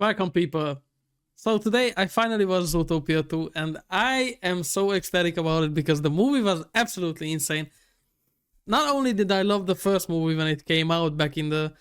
Welcome, people. So today I finally watched Zootopia 2, and I am so ecstatic about it because the movie was absolutely insane. Not only did I love the first movie when it came out back in the...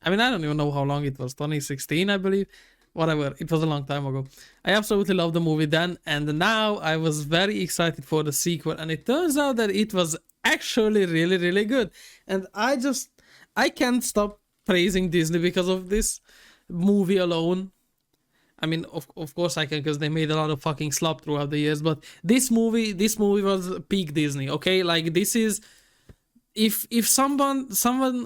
I don't even know how long it was, 2016, I believe. Whatever, it was a long time ago. I absolutely loved the movie then, and now I was very excited for the sequel, and it turns out that it was actually really, really good. And I can't stop praising Disney because of this movie alone. Of course I can, because they made a lot of fucking slop throughout the years. But this movie was peak Disney. Okay, like this is, if someone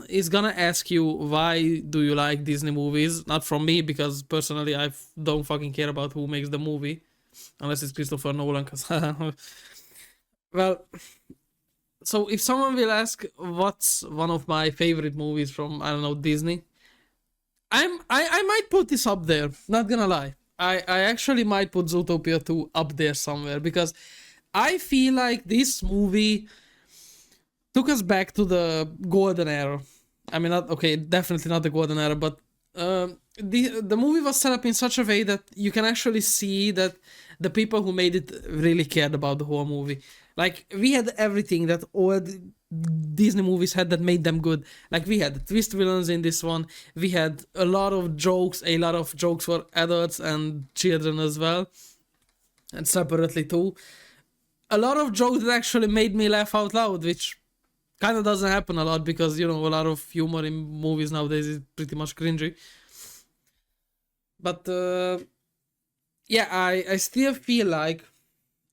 is gonna ask you why do you like Disney movies, not from me, because personally I don't fucking care about who makes the movie, unless it's Christopher Nolan. Cause well, so if someone will ask what's one of my favorite movies from, I don't know, Disney, I might put this up there, not gonna lie. I actually might put Zootopia 2 up there somewhere, because I feel like this movie took us back to the golden era. Definitely not the golden era, but the movie was set up in such a way that you can actually see that the people who made it really cared about the whole movie. Like, we had everything that all Disney movies had that made them good. Like, we had twist villains in this one. We had a lot of jokes for adults and children as well, and separately too. A lot of jokes that actually made me laugh out loud, which kind of doesn't happen a lot, because, you know, a lot of humor in movies nowadays is pretty much cringy. But yeah, I still feel like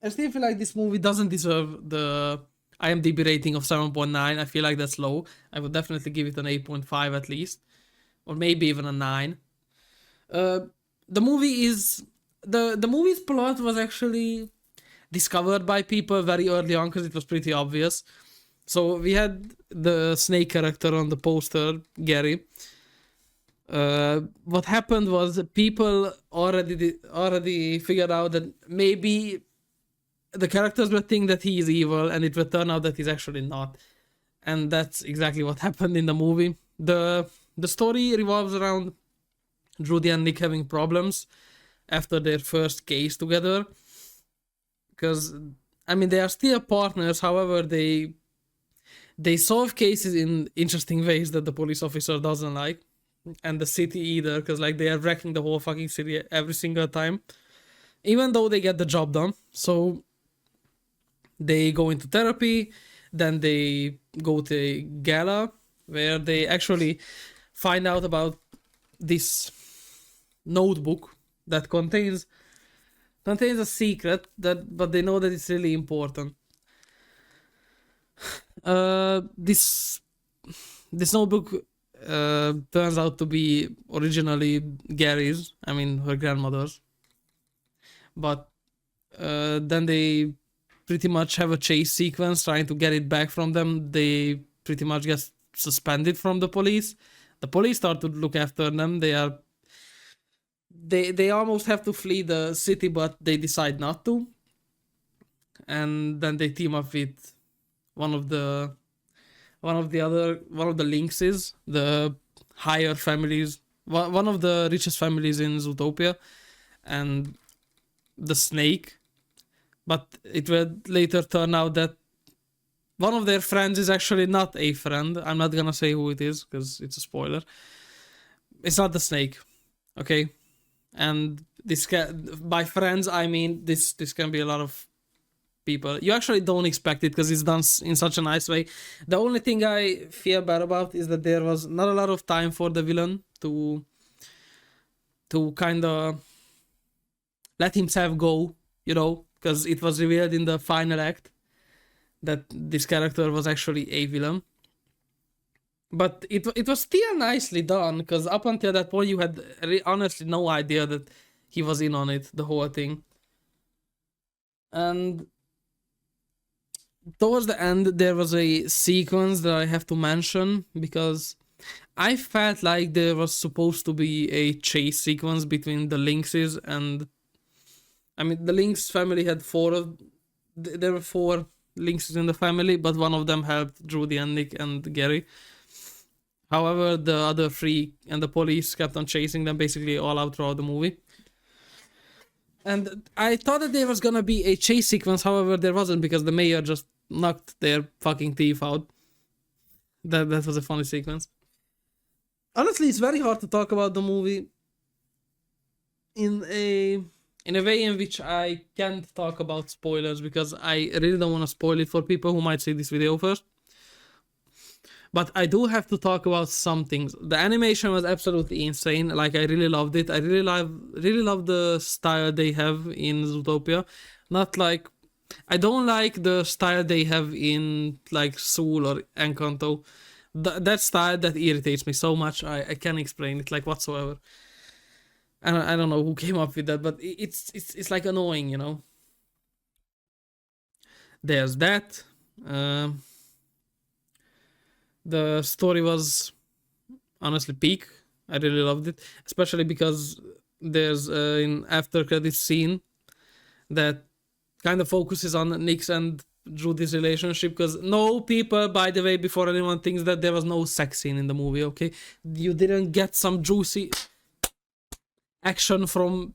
this movie doesn't deserve the IMDb rating of 7.9. I feel like that's low. I would definitely give it an 8.5 at least, or maybe even a 9. The movie's plot was actually discovered by people very early on, because it was pretty obvious. So we had the snake character on the poster, Gary. What happened was people already figured out that maybe the characters will think that he is evil, and it will turn out that he's actually not. And that's exactly what happened in the movie. The story revolves around Judy and Nick having problems after their first case together. Because, they are still partners, however, they solve cases in interesting ways that the police officer doesn't like. And the city either, because like they are wrecking the whole fucking city every single time. Even though they get the job done. So they go into therapy, then they go to a gala where they actually find out about this notebook that contains a secret, but they know that it's really important. This notebook turns out to be originally Gary's, her grandmother's. But then they pretty much have a chase sequence trying to get it back from them. They pretty much get suspended from the police. The police start to look after them. They almost have to flee the city, but they decide not to. And then they team up with one of the Lynxes, the higher families, one of the richest families in Zootopia, and the snake. But it will later turn out that one of their friends is actually not a friend. I'm not gonna say who it is, because it's a spoiler. It's not the snake, okay? And by friends, I mean this can be a lot of people. You actually don't expect it, because it's done in such a nice way. The only thing I feel bad about is that there was not a lot of time for the villain to kind of let himself go, you know, because it was revealed in the final act that this character was actually a villain. But it was still nicely done, because up until that point you had honestly no idea that he was in on it, the whole thing. And towards the end there was a sequence that I have to mention, because I felt like there was supposed to be a chase sequence between the Lynxes, and the Lynx family had there were 4 Lynxes in the family, but one of them helped Judy and Nick and Gary. However, the other three and the police kept on chasing them basically all out throughout the movie. And I thought that there was gonna be a chase sequence, however, there wasn't because the mayor just knocked their fucking teeth out. That was a funny sequence. Honestly, it's very hard to talk about the movie in a way in which I can't talk about spoilers because I really don't want to spoil it for people who might see this video first. But I do have to talk about some things. The animation was absolutely insane. Like, I really loved it. I really love the style they have in Zootopia. Not like, I don't like the style they have in like Soul or Encanto. That style that irritates me so much. I can't explain it like whatsoever. I don't know who came up with that, but it's like annoying, you know. There's that. The story was honestly peak. I really loved it, especially because there's an after credit scene that kind of focuses on Nick's and Judy's relationship. Because no, people, by the way, before anyone thinks that there was no sex scene in the movie, okay, you didn't get some juicy action from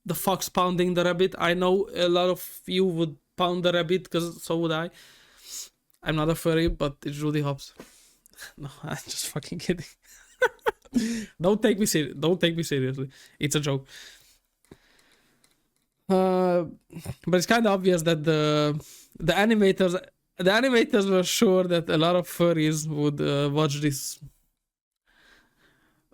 the fox pounding the rabbit. I know a lot of you would pound the rabbit because so would I. I'm not a furry, but it's Judy Hopps. No, I'm just fucking kidding. Don't take me seriously. It's a joke. But it's kind of obvious that the animators were sure that a lot of furries would watch this.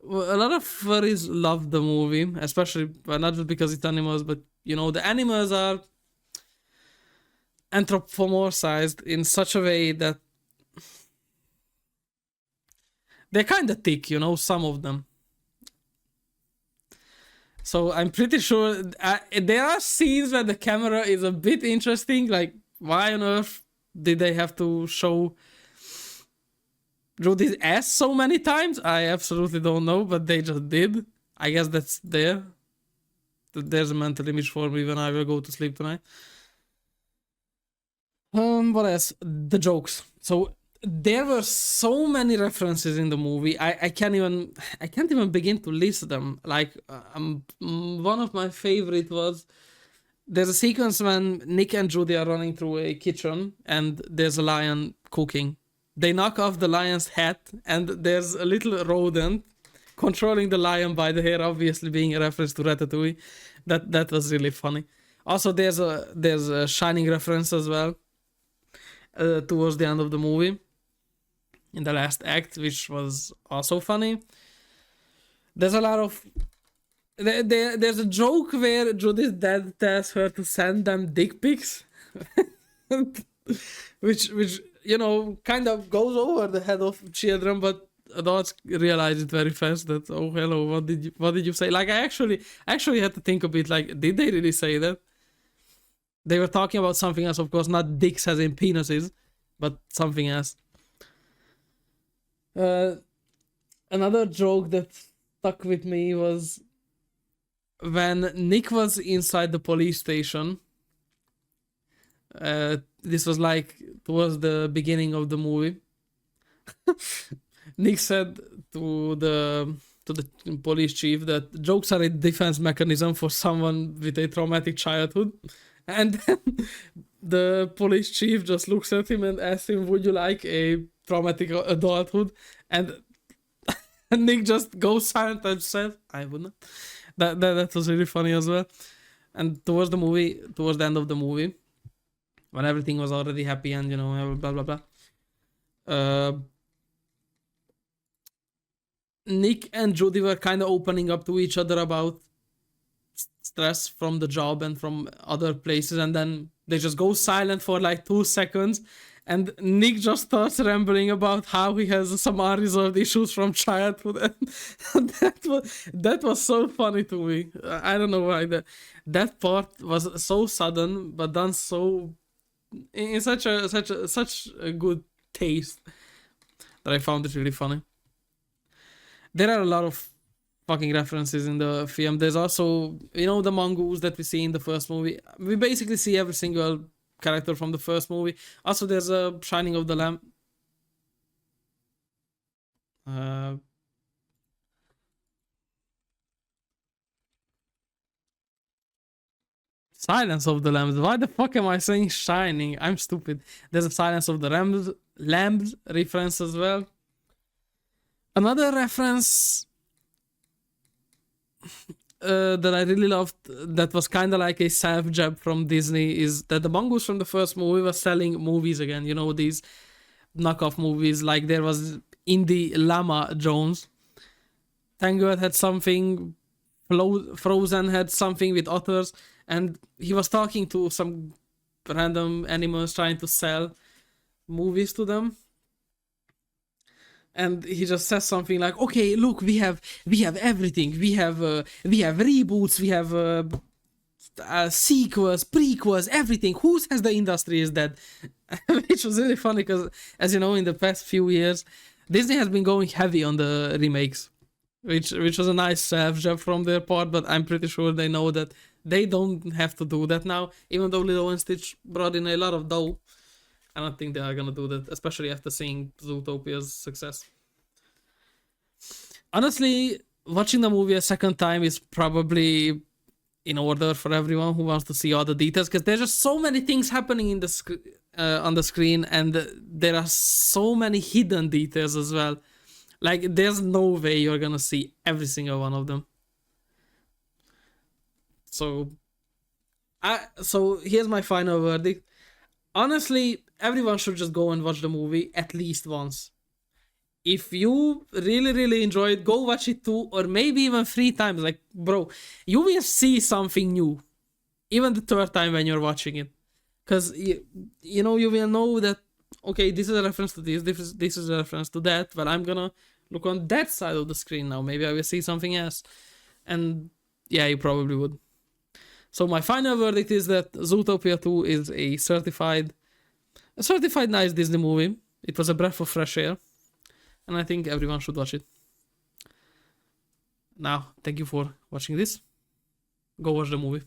A lot of furries love the movie, especially not just because it's animals, but you know, the animals are anthropomorphized in such a way that they're kind of thick, you know, some of them. So I'm pretty sure there are scenes where the camera is a bit interesting. Like, why on earth did they have to show Judy's ass so many times? I absolutely don't know, but they just did. I guess that's there. There's a mental image for me when I will go to sleep tonight. What else? The jokes. So there were so many references in the movie. I can't even begin to list them. Like, one of my favorite was there's a sequence when Nick and Judy are running through a kitchen and there's a lion cooking. They knock off the lion's hat and there's a little rodent controlling the lion by the hair, obviously being a reference to Ratatouille. That was really funny. Also, there's a Shining reference as well towards the end of the movie, in the last act, which was also funny. There's a lot of there's a joke where Judy's dad tells her to send them dick pics, which you know kind of goes over the head of children, but adults realize it very fast that, oh hello, what did you say? Like, I actually had to think a bit, like, did they really say that? They were talking about something else, of course, not dicks as in penises, but something else. Another joke that stuck with me was when Nick was inside the police station. This was like towards the beginning of the movie. Nick said to the police chief that jokes are a defense mechanism for someone with a traumatic childhood. And then the police chief just looks at him and asks him, would you like a traumatic adulthood? And Nick just goes silent and says, I wouldn't. That was really funny as well. And towards the end of the movie, when everything was already happy and, you know, blah, blah, blah. Nick and Judy were kind of opening up to each other about stress from the job and from other places, and then they just go silent for like 2 seconds, and Nick just starts rambling about how he has some unresolved issues from childhood, and that was so funny to me. I don't know why that part was so sudden, but done so in such a good taste that I found it really funny. There are a lot of fucking references in the film. There's also, you know, the mongoose that we see in the first movie. We basically see every single character from the first movie. Also, there's a Shining of the Lamb. Uh, Silence of the Lambs. Why the fuck am I saying Shining? I'm stupid. There's a Silence of the Lambs reference as well. Another reference that I really loved, that was kind of like a self jab from Disney, is that the mongoose from the first movie was selling movies again. You know, these knockoff movies. Like there was Indie Llama Jones. Tangled had something. Frozen had something with otters, and he was talking to some random animals trying to sell movies to them. And he just says something like, "Okay, look, we have everything. We have reboots, we have sequels, prequels, everything. Who says the industry is dead?" Which was really funny because, as you know, in the past few years, Disney has been going heavy on the remakes, which was a nice self-job from their part. But I'm pretty sure they know that they don't have to do that now. Even though Lilo and Stitch brought in a lot of dough, I don't think they are gonna do that, especially after seeing Zootopia's success. Honestly, watching the movie a second time is probably in order for everyone who wants to see all the details, because there's just so many things happening in the on the screen, and there are so many hidden details as well. Like, there's no way you're gonna see every single one of them. So, so here's my final verdict. Honestly, everyone should just go and watch the movie at least once. If you really, really enjoy it, go watch it 2 or maybe even 3 times. Like, bro, you will see something new, even the 3rd time when you're watching it. Because, you know, you will know that, okay, this is a reference to this is a reference to that, but I'm gonna look on that side of the screen now. Maybe I will see something else. And yeah, you probably would. So my final verdict is that Zootopia 2 is a certified nice Disney movie. It was a breath of fresh air, and I think everyone should watch it. Now, thank you for watching this. Go watch the movie.